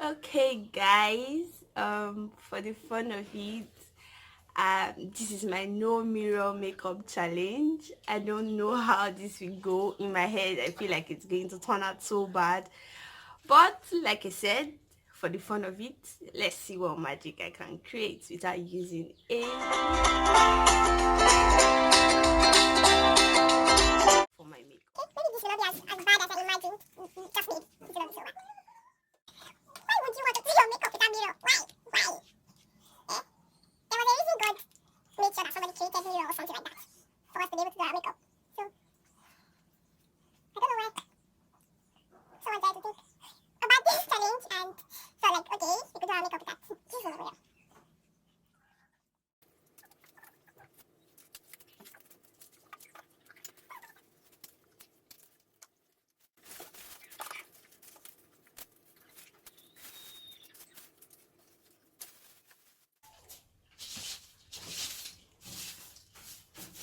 Okay, guys, for the fun of it, this is my no mirror makeup challenge. I don't know how this will go in my head. I feel like it's going to turn out so bad, but like I said, for the fun of it, let's see what magic I can create without using a for my makeup. Okay, maybe this will not be as bad as I imagined. Just me. It will not be so bad. Why would you want to do your makeup without mirror? Why? Why? Eh? There was a reason God made sure that somebody created mirror or something like that for us to be able to do our makeup. So, I don't know why someone tried to think about this challenge and so like, okay, we could do our makeup with that. This one over here.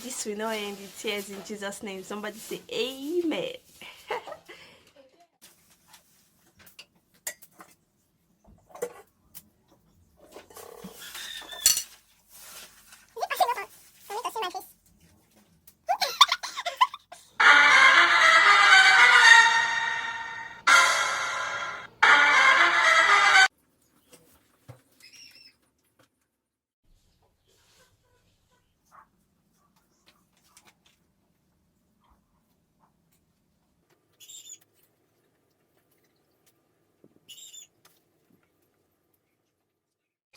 This will not end in tears in Jesus' name. Somebody say amen. Is it possible for me to see my face?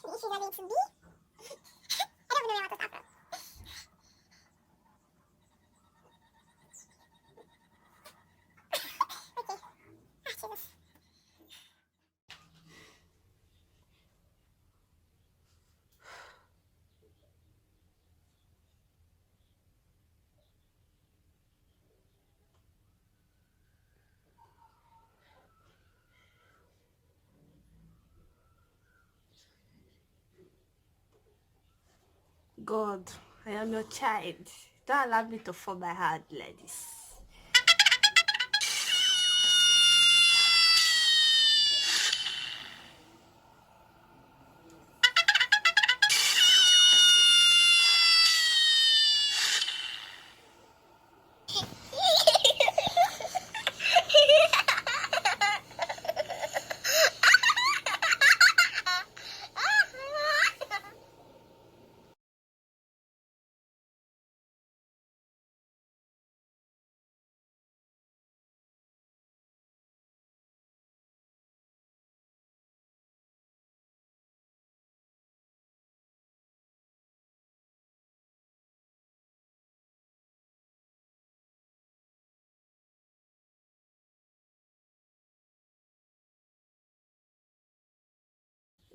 The issues are going to be. I don't even know where to start from. Okay. Jesus. God, I am your child. Don't allow me to fall by hard like this.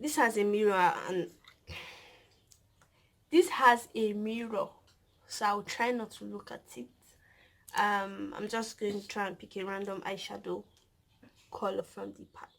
This has a mirror and this has a mirror, so I'll try not to look at it. I'm just going to try and pick a random eyeshadow color from the palette.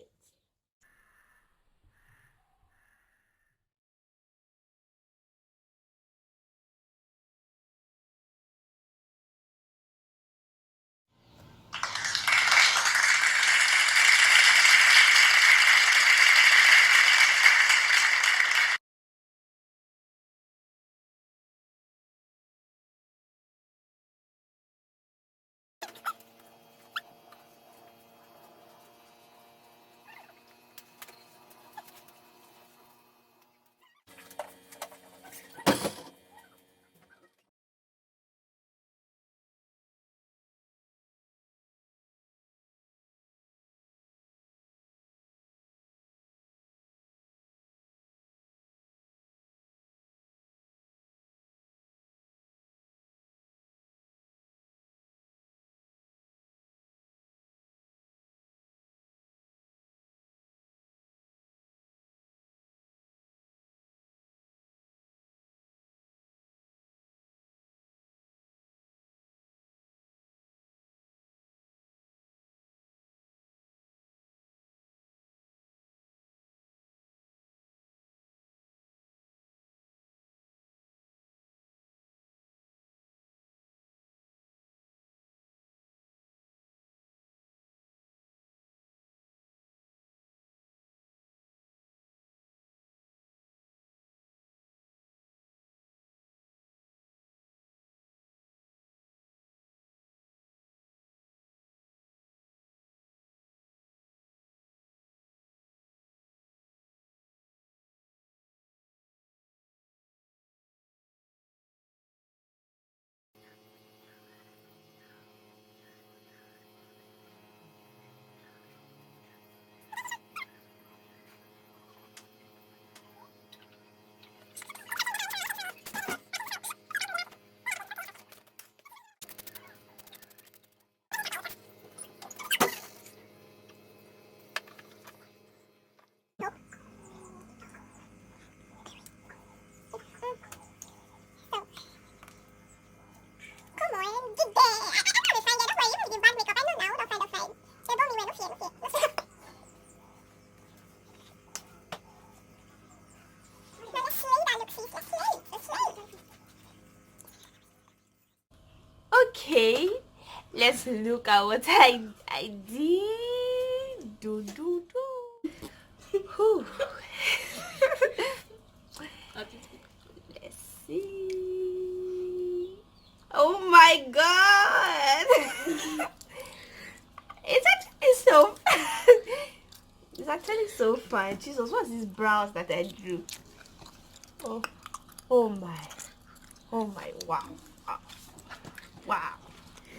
let's look at what I did. Do. Whew. Let's see. Oh my god! It's actually so it's actually so fun. Jesus, what's these brows that I drew? Oh, oh my, oh my, wow, wow, wow,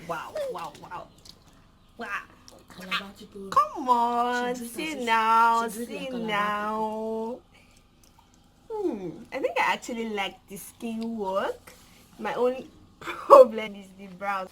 wow, wow, wow, wow. Come on, see now, see now. I think I actually like the skin work. My only problem is the brows.